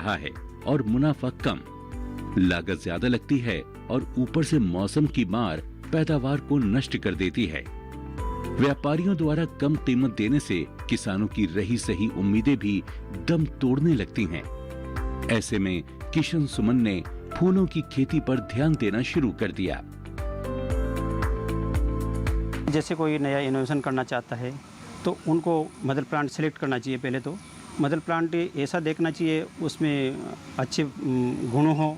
रहा है और मुनाफा कम। लागत ज्यादा लगती है और ऊपर से मौसम की मार पैदावार को नष्ट कर देती है। व्यापारियों द्वारा कम कीमत देने से किसानों की रही सही उम्मीदें भी दम तोड़ने लगती हैं। ऐसे में किशन सुमन ने फूलों की खेती पर ध्यान देना शुरू कर दिया। जैसे कोई नया इनोवेशन करना चाहता है तो उनको मदर प्लांट सेलेक्ट करना चाहिए। पहले तो मदर प्लांट ऐसा देखना चाहिए उसमें अच्छे गुण हो,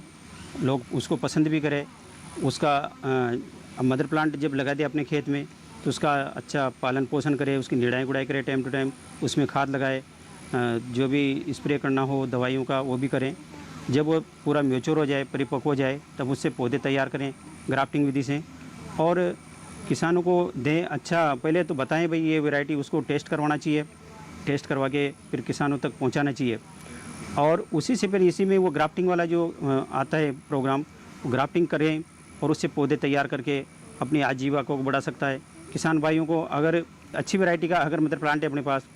लोग उसको पसंद भी करें। उसका मदर प्लांट जब लगा दिया अपने खेत में तो उसका अच्छा पालन पोषण करे, उसकी निराई गुड़ाई करे टाइम टू टाइम, उसमें खाद लगाए, जो भी स्प्रे करना हो दवाइयों का वो भी करें। जब वो पूरा मैच्योर हो जाए, परिपक्व हो जाए, तब उससे पौधे तैयार करें ग्राफ्टिंग विधि से और किसानों को दें। अच्छा पहले तो बताएं भाई ये वैरायटी, उसको टेस्ट करवाना चाहिए, टेस्ट करवा के फिर किसानों तक पहुंचाना चाहिए। और उसी से फिर इसी में वो ग्राफ्टिंग वाला जो आता है प्रोग्राम, ग्राफ्टिंग करें और उससे पौधे तैयार करके अपनी आजीविका को बढ़ा सकता है। किसान भाइयों को अगर अच्छी वैरायटी का अगर मदर प्लांट है अपने पास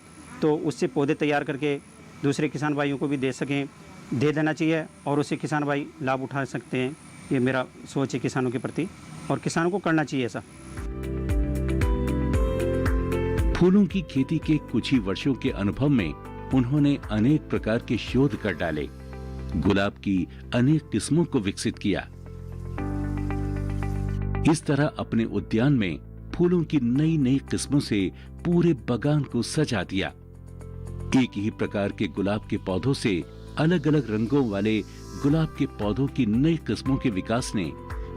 तो उससे पौधे तैयार करके दूसरे किसान भाइयों को भी दे देना चाहिए और उससे किसान भाई लाभ उठा सकते हैं। ये मेरा सोच है किसानों के प्रति और किसानों को करना चाहिए ऐसा। फूलों की खेती के कुछ ही वर्षों के अनुभव में उन्होंने अनेक प्रकार के शोध कर डाले, गुलाब की अनेक किस्मों को विकसित किया। इस तरह अपने उद्यान में फूलों की नई नई किस्मों से पूरे बगान को सजा दिया। एक ही प्रकार के गुलाब के पौधों से अलग अलग रंगों वाले गुलाब के पौधों की नई किस्मों के विकास ने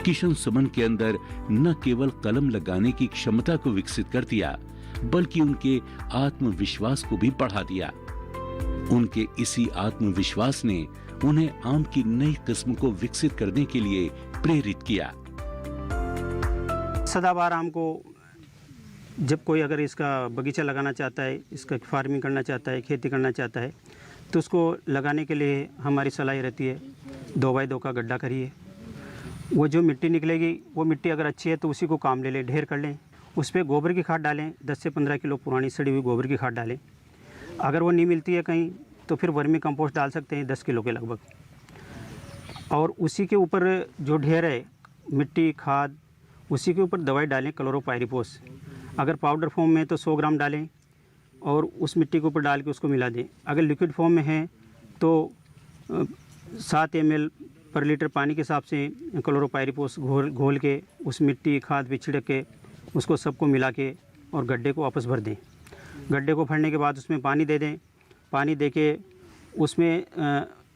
किशन सुमन के अंदर न केवल कलम लगाने की क्षमता को विकसित कर दिया बल्कि उनके आत्मविश्वास को भी बढ़ा दिया। उनके इसी आत्मविश्वास ने उन्हें आम की नई किस्म को विकसित करने के लिए प्रेरित किया। सदाबहार आम को जब कोई अगर इसका बगीचा लगाना चाहता है, इसका फार्मिंग करना चाहता है, खेती करना चाहता है तो उसको लगाने के लिए हमारी सलाह रहती है 2x2 का गड्ढा करिए। वो जो मिट्टी निकलेगी वो मिट्टी अगर अच्छी है तो उसी को काम ले लें, ढेर कर लें। उस पर गोबर की खाद डालें, 10 से 15 किलो पुरानी सड़ी हुई गोबर की खाद डालें। अगर वो नहीं मिलती है कहीं तो फिर वर्मी कंपोस्ट डाल सकते हैं 10 किलो के लगभग। और उसी के ऊपर जो ढेर है मिट्टी खाद, उसी के ऊपर दवाई डालें क्लोरोपाइरीफॉस। अगर पाउडर फॉर्म में तो 100 ग्राम डालें और उस मिट्टी के ऊपर डाल के उसको मिला दें। अगर लिक्विड फॉर्म में है तो 7 ml पर लीटर पानी के हिसाब से क्लोरोपाइरीफॉस घोल के उस मिट्टी खाद पे छिड़क के उसको सबको मिला के और गड्ढे को वापस भर दें। गड्ढे को भरने के बाद उसमें पानी दे दें। पानी दे के उसमें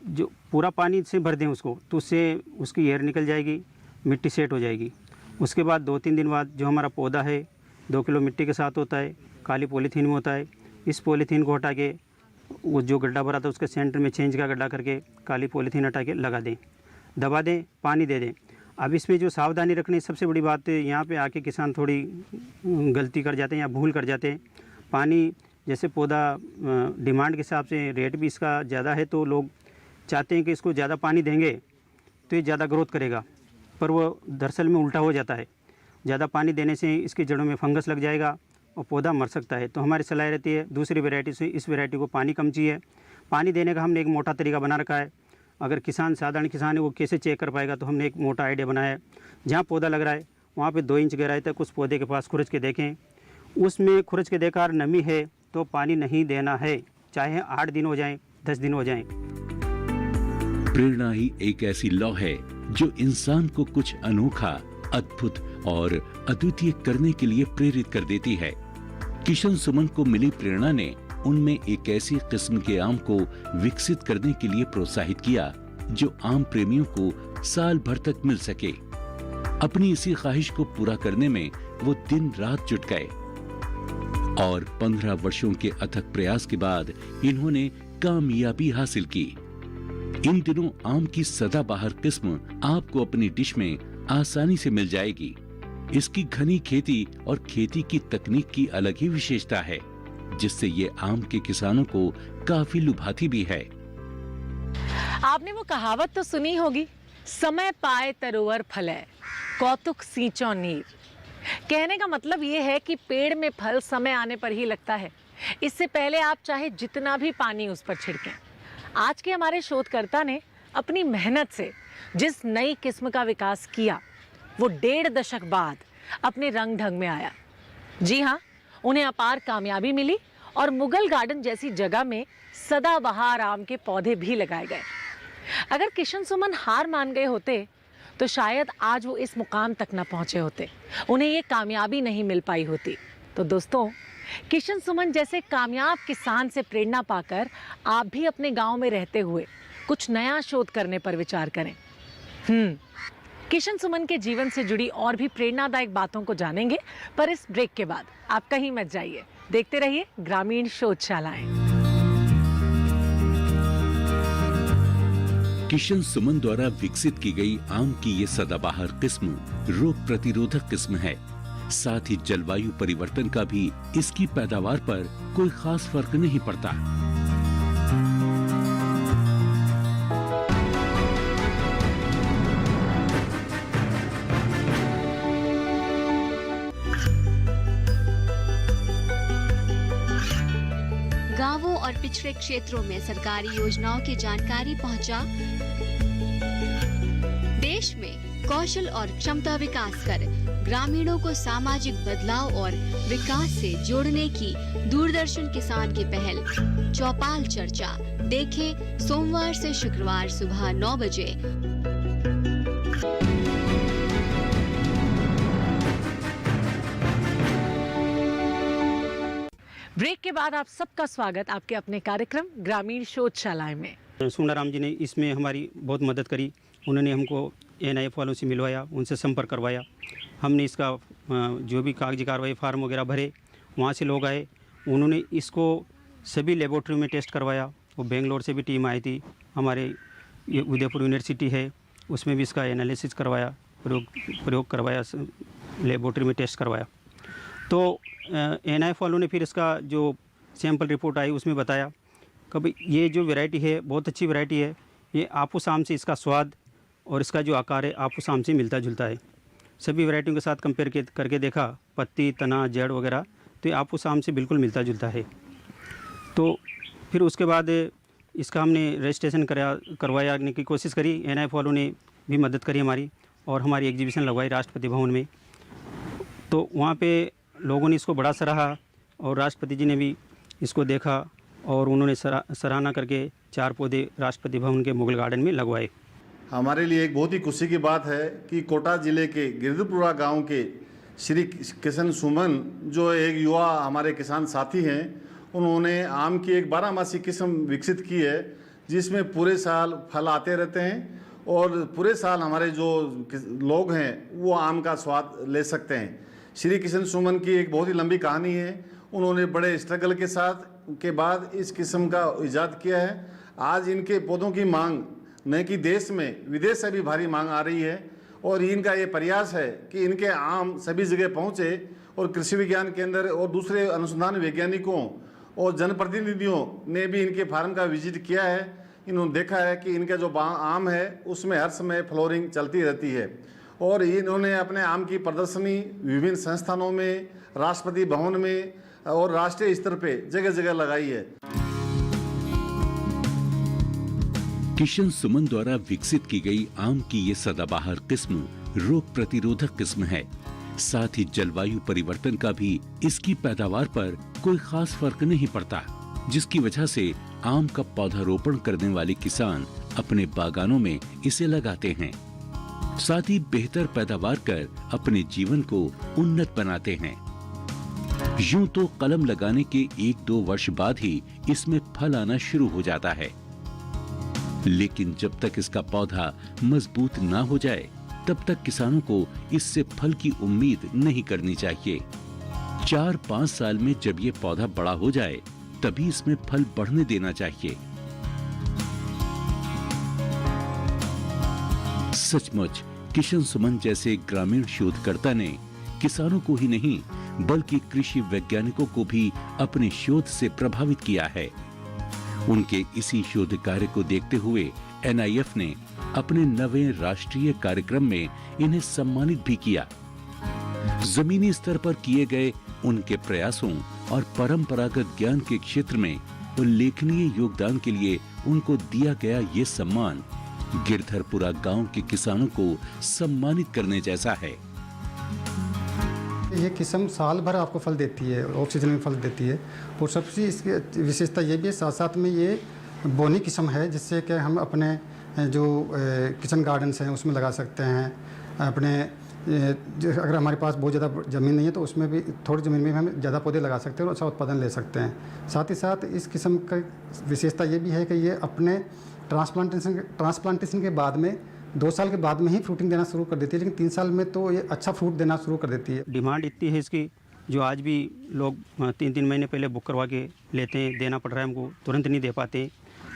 जो पूरा पानी से भर दें उसको, तो उससे उसकी एयर निकल जाएगी, मिट्टी सेट हो जाएगी। उसके बाद 2-3 दिन बाद जो हमारा पौधा है 2 किलो मिट्टी के साथ होता है, काली पॉलीथीन में होता है। इस पॉलीथीन को हटा के वो जो गड्ढा भरा था उसके सेंटर में चेंज का गड्ढा करके काली पॉलीथीन हटा के लगा दें, दबा दें, पानी दे दें। अब इसमें जो सावधानी रखनी सबसे बड़ी बात है, यहाँ पे आके किसान थोड़ी गलती कर जाते हैं या भूल कर जाते हैं। पानी जैसे पौधा डिमांड के हिसाब से रेट भी इसका ज़्यादा है तो लोग चाहते हैं कि इसको ज़्यादा पानी देंगे तो ये ज़्यादा ग्रोथ करेगा, पर वो दरअसल में उल्टा हो जाता है। ज़्यादा पानी देने से इसकी जड़ों में फंगस लग जाएगा और पौधा मर सकता है। तो हमारी सलाह रहती है दूसरी वैरायटी से इस वैरायटी को पानी कम चाहिए। पानी देने का हमने एक मोटा तरीका बना रखा है। अगर किसान साधारण किसान है वो कैसे चेक कर पाएगा, तो हमने एक मोटा आइडिया बनाया है। जहाँ पौधा लग रहा है वहाँ पे 2 इंच गहराई तक उस पौधे के पास खुरच के देखें। उसमें खुरच के देखकर नमी है तो पानी नहीं देना है, चाहे 8 दिन हो जाएं, 10 दिन हो जाएं। प्रेरणा ही एक ऐसी लौ है जो इंसान को कुछ अनोखा, अद्भुत और अद्वितीय करने के लिए प्रेरित कर देती है। किशन सुमन को मिली प्रेरणा ने उनमें एक ऐसी किस्म के आम को विकसित करने के लिए प्रोत्साहित किया जो आम प्रेमियों को साल भर तक मिल सके। अपनी इसी ख्वाहिश को पूरा करने में वो दिन रात जुट गए और 15 वर्षों के अथक प्रयास के बाद इन्होंने कामयाबी हासिल की। इन दिनों आम की सदाबहार किस्म आपको अपनी डिश में आसानी से मिल जाएगी। इसकी घनी खेती और खेती की तकनीक की अलग ही विशेषता है, जिससे ये आम के किसानों को काफी लुभाती भी है। आपने वो कहावत तो सुनी होगी, समय पाए तरोवर फले, कौतुक सींचो नीर। कहने का मतलब ये है कि पेड़ में फल समय आने पर ही लगता है। इससे पहले आप चाहे जितना भी पानी उस पर छिड़कें, आज के हमारे शोधकर्ता ने अपनी मेहनत से जिस नई किस्म का विकास किया वो 1.5 दशक बाद अपने रंग ढंग में आया। जी हाँ, उन्हें अपार कामयाबी मिली और मुगल गार्डन जैसी जगह में सदाबहार आम के पौधे भी लगाए गए। अगर किशन सुमन हार मान गए होते तो शायद आज वो इस मुकाम तक न पहुंचे होते, उन्हें ये कामयाबी नहीं मिल पाई होती। तो दोस्तों, किशन सुमन जैसे कामयाब किसान से प्रेरणा पाकर आप भी अपने गांव में रहते हुए कुछ नया शोध करने पर विचार करें। किशन सुमन के जीवन से जुड़ी और भी प्रेरणादायक बातों को जानेंगे, पर इस ब्रेक के बाद आप कहीं मत जाइए, देखते रहिए ग्रामीण शोधशालाएं। किशन सुमन द्वारा विकसित की गई आम की ये सदाबहार किस्म रोग प्रतिरोधक किस्म है। साथ ही जलवायु परिवर्तन का भी इसकी पैदावार पर कोई खास फर्क नहीं पड़ता। गांवों और पिछड़े क्षेत्रों में सरकारी योजनाओं की जानकारी पहुंचा। देश में कौशल और क्षमता विकास कर ग्रामीणों को सामाजिक बदलाव और विकास से जोड़ने की दूरदर्शन किसान की पहल चौपाल चर्चा देखें सोमवार से शुक्रवार सुबह 9 बजे। ब्रेक के बाद आप सबका स्वागत आपके अपने कार्यक्रम ग्रामीण शोधशालाएं में। सुंदराम जी ने इसमें हमारी बहुत मदद करी। उन्होंने हमको NIF वालों से मिलवाया, उनसे संपर्क करवाया। हमने इसका जो भी कागजी कार्रवाई फार्म वगैरह भरे, वहाँ से लोग आए, उन्होंने इसको सभी लेबोरेटरी में टेस्ट करवाया। वो बेंगलोर से भी टीम आई थी, हमारे ये उदयपुर यूनिवर्सिटी है, उसमें भी इसका एनालिसिस करवाया, प्रयोग करवाया, लेबोरेटरी में टेस्ट करवाया। तो NIF वालों ने फिर इसका जो सैंपल रिपोर्ट आई उसमें बताया कि भाई ये जो वैरायटी है बहुत अच्छी वैरायटी है, ये आपूस आम से इसका स्वाद और इसका जो आकार है आपूस आम से मिलता जुलता है। सभी वैरायटियों के साथ कंपेयर करके देखा, पत्ती, तना, जड़ वगैरह, तो ये आपूस आम से बिल्कुल मिलता जुलता है। तो फिर उसके बाद इसका हमने रजिस्ट्रेशन करवाने की कोशिश करी। NIF वालों ने भी मदद करी हमारी, और हमारी एग्जीबिशन लगवाई राष्ट्रपति भवन में। तो वहाँ पे लोगों ने इसको बड़ा सराहा और राष्ट्रपति जी ने भी इसको देखा और उन्होंने सराहना करके 4 पौधे राष्ट्रपति भवन के मुगल गार्डन में लगवाए। हमारे लिए एक बहुत ही खुशी की बात है कि कोटा जिले के गिरधपुरा गांव के श्री किशन सुमन, जो एक युवा हमारे किसान साथी हैं, उन्होंने आम की एक 12 किस्म विकसित की है, जिसमें पूरे साल फल आते रहते हैं और पूरे साल हमारे जो लोग हैं वो आम का स्वाद ले सकते हैं। श्री किशन सुमन की एक बहुत ही लंबी कहानी है। उन्होंने बड़े स्ट्रगल के साथ के बाद इस किस्म का इजाद किया है। आज इनके पौधों की मांग न कि देश में, विदेश से भी भारी मांग आ रही है, और इनका ये प्रयास है कि इनके आम सभी जगह पहुँचे और कृषि विज्ञान केंद्र और दूसरे अनुसंधान वैज्ञानिकों और जनप्रतिनिधियों ने भी इनके फार्म का विजिट किया है। इन्होंने देखा है कि इनका जो आम है उसमें हर समय फ्लोरिंग चलती रहती है, और इन्होंने अपने आम की प्रदर्शनी विभिन्न संस्थानों में, राष्ट्रपति भवन में और राष्ट्रीय स्तर पे जगह जगह लगाई है। किशन सुमन द्वारा विकसित की गई आम की ये सदाबहार किस्म रोग प्रतिरोधक किस्म है। साथ ही जलवायु परिवर्तन का भी इसकी पैदावार पर कोई खास फर्क नहीं पड़ता, जिसकी वजह से आम का पौधारोपण करने वाले किसान अपने बागानों में इसे लगाते हैं। साथ ही बेहतर पैदावार कर अपने जीवन को उन्नत बनाते हैं। यूं तो कलम लगाने के 1-2 वर्ष बाद ही इसमें फल आना शुरू हो जाता है, लेकिन जब तक इसका पौधा मजबूत ना हो जाए तब तक किसानों को इससे फल की उम्मीद नहीं करनी चाहिए। 4-5 साल में जब ये पौधा बड़ा हो जाए तभी इसमें फल बढ़ने देना चाहिए। सचमुच किशन सुमन जैसे ग्रामीण शोधकर्ता ने किसानों को ही नहीं बल्कि कृषि वैज्ञानिकों को भी अपने शोध से प्रभावित किया है। उनके इसी शोध कार्य को देखते हुए NIF ने अपने नवे राष्ट्रीय कार्यक्रम में इन्हें सम्मानित भी किया। जमीनी स्तर पर किए गए उनके प्रयासों और परंपरागत ज्ञान के क्षेत्र में उल्लेखनीय योगदान के लिए उनको दिया गया ये सम्मान गिरधरपुरा गांव के किसानों को सम्मानित करने जैसा है। ये किस्म साल भर आपको फल देती है, ऑक्सीजन में फल देती है। और सबसे इसकी विशेषता ये भी है, साथ साथ में ये बोनी किस्म है, जिससे कि हम अपने जो किचन गार्डन्स हैं उसमें लगा सकते हैं। अपने अगर हमारे पास बहुत ज़्यादा ज़मीन नहीं है तो उसमें भी, थोड़ी ज़मीन में भी हम ज़्यादा पौधे लगा सकते हैं और अच्छा उत्पादन ले सकते हैं। साथ ही साथ इस किस्म का विशेषता ये भी है कि ये अपने ट्रांसप्लांटेशन के बाद में 2 साल के बाद में ही फ्रूटिंग देना शुरू कर देती है, लेकिन 3 साल में तो ये अच्छा फ्रूट देना शुरू कर देती है। डिमांड इतनी है इसकी, जो आज भी लोग 3-3 महीने पहले बुक करवा के लेते हैं, देना पड़ रहा है हमको, तुरंत नहीं दे पाते।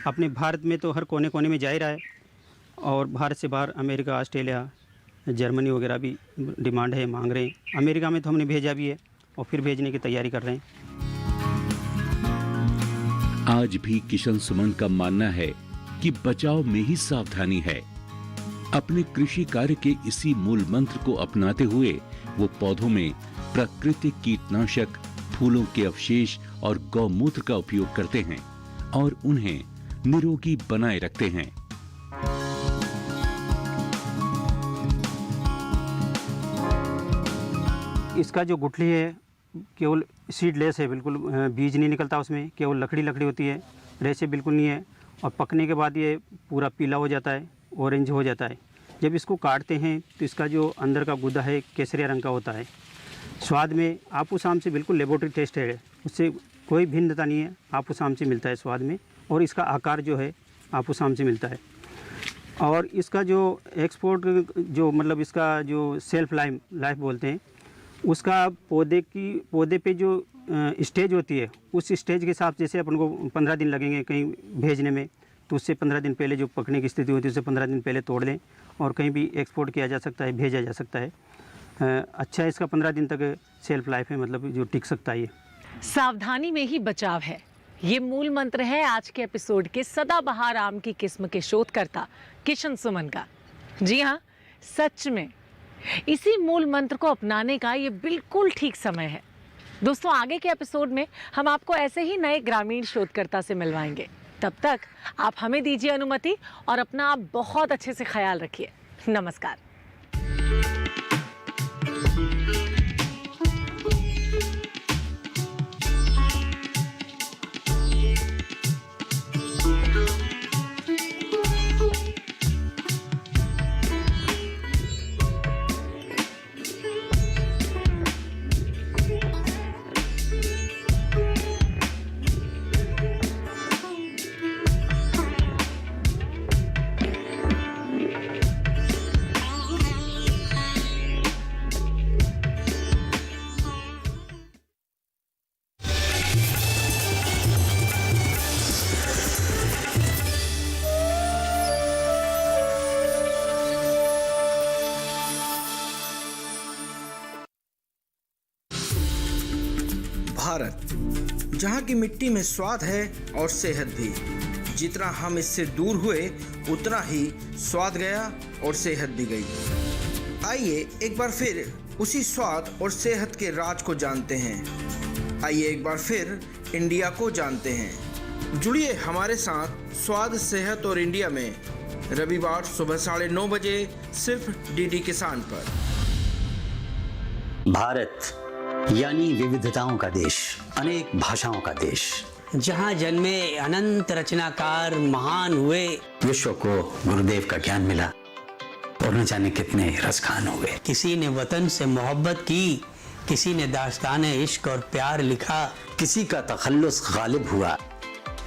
अपने भारत में तो हर कोने कोने में जा ही रहा है, और भारत से बाहर अमेरिका, ऑस्ट्रेलिया, जर्मनी वगैरह भी डिमांड है, मांग रहे हैं। अमेरिका में तो हमने भेजा भी है और फिर भेजने की तैयारी कर रहे हैं। आज भी किशन सुमन का मानना है कि बचाव में ही सावधानी है। अपने कृषि कार्य के इसी मूल मंत्र को अपनाते हुए वो पौधों में प्राकृतिक कीटनाशक, फूलों के अवशेष और गौमूत्र का उपयोग करते हैं और उन्हें निरोगी बनाए रखते हैं। इसका जो गुठली है केवल सीडलेस है, बिल्कुल बीज नहीं निकलता उसमें, केवल लकड़ी होती है, रेशे बिल्कुल नहीं है। और पकने के बाद ये पूरा पीला हो जाता है, ऑरेंज हो जाता है। जब इसको काटते हैं तो इसका जो अंदर का गुदा है केसरिया रंग का होता है। स्वाद में आपूस आम से बिल्कुल लेबोरेटरी टेस्ट है, उससे कोई भिन्नता नहीं है, आपूस आम से मिलता है स्वाद में। और इसका आकार जो है आपूस आम से मिलता है। और इसका जो एक्सपोर्ट, जो मतलब इसका जो सेल्फ लाइफ बोलते हैं, उसका पौधे पे जो स्टेज होती है, उस स्टेज के हिसाब से, जैसे अपन को 15 दिन लगेंगे कहीं भेजने में, तो उससे 15 दिन पहले जो पकने की स्थिति होती है उससे 15 दिन पहले तोड़ लें और कहीं भी एक्सपोर्ट किया जा सकता है, भेजा जा सकता है। अच्छा इसका 15 दिन तक सेल्फ लाइफ है, मतलब जो टिक सकता है। ये सावधानी में ही बचाव है, ये मूल मंत्र है आज के एपिसोड के सदाबहार आम की किस्म के शोधकर्ता किशन सुमन का। जी हाँ, सच में इसी मूल मंत्र को अपनाने का ये बिल्कुल ठीक समय है। दोस्तों, आगे के एपिसोड में हम आपको ऐसे ही नए ग्रामीण शोधकर्ता से मिलवाएंगे। तब तक आप हमें दीजिए अनुमति और अपना आप बहुत अच्छे से ख्याल रखिए। नमस्कार। भारत, जहाँ की मिट्टी में स्वाद है और सेहत भी। जितना हम इससे दूर हुए उतना ही स्वाद गया और सेहत भी गई। आइए एक बार फिर उसी स्वाद और सेहत के राज को जानते हैं। आइए एक बार फिर इंडिया को जानते हैं। जुड़िए हमारे साथ स्वाद, सेहत और इंडिया में रविवार सुबह 9:30 बजे सिर्फ डीडी किसान पर। भारत यानी विविधताओं का देश, अनेक भाषाओं का देश, जहाँ जन्मे अनंत रचनाकार महान हुए। विश्व को गुरुदेव का ज्ञान मिला और न जाने कितने रसखान हो गए। किसी ने वतन से मोहब्बत की, किसी ने दास्ताने इश्क और प्यार लिखा, किसी का तखल्लुस गालिब हुआ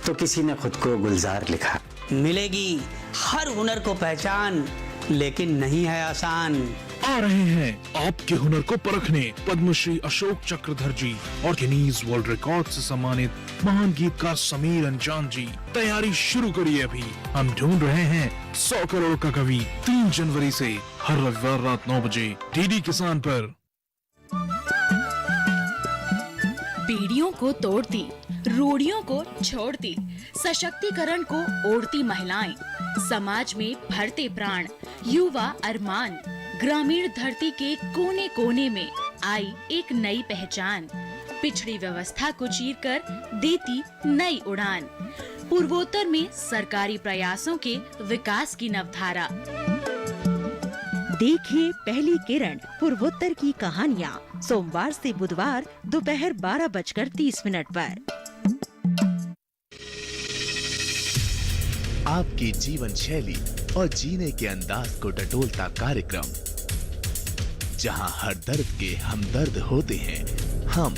तो किसी ने खुद को गुलजार लिखा। मिलेगी हर हुनर को पहचान, लेकिन नहीं है आसान। आ रहे हैं आपके हुनर को परखने पद्मश्री अशोक चक्रधर जी और गिनीज वर्ल्ड रिकॉर्ड से सम्मानित महान गीतकार समीर अंजान जी। तैयारी शुरू करिए अभी। हम ढूंढ रहे हैं 100 करोड़ का कवि। 3 जनवरी से हर रविवार रात 9 बजे डीडी किसान पर। बीड़ियों को तोड़ती, रूढ़ियों को छोड़ती, सशक्तिकरण को ओढ़ती महिलाएं, समाज में भरते प्राण, युवा अरमान। ग्रामीण धरती के कोने कोने में आई एक नई पहचान, पिछड़ी व्यवस्था को चीरकर देती नई उड़ान। पूर्वोत्तर में सरकारी प्रयासों के विकास की नवधारा। देखिए पहली किरण पूर्वोत्तर की कहानियाँ सोमवार से बुधवार दोपहर 12:30 पर। आपकी जीवन शैली और जीने के अंदाज को टटोलता कार्यक्रम, जहां हर दर्द के हमदर्द होते हैं हम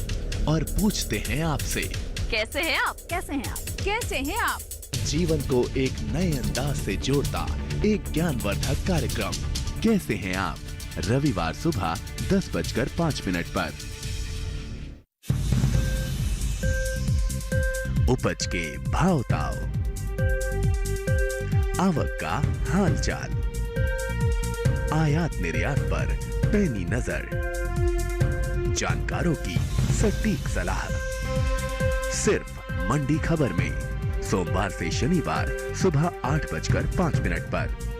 और पूछते हैं आपसे, कैसे हैं आप? कैसे हैं आप? कैसे हैं आप? जीवन को एक नए अंदाज से जोड़ता एक ज्ञानवर्धक कार्यक्रम, कैसे हैं आप? रविवार सुबह 10:05 पर। उपज के भाव ताव, आवक का हाल चाल, आयात निर्यात पर पैनी नजर, जानकारों की सटीक सलाह, सिर्फ मंडी खबर में सोमवार से शनिवार सुबह 8:05 पर।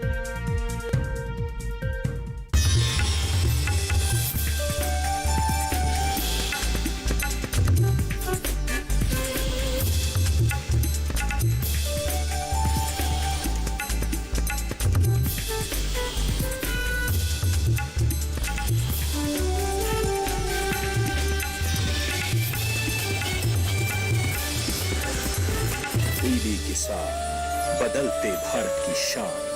किसान, बदलते भारत की शान।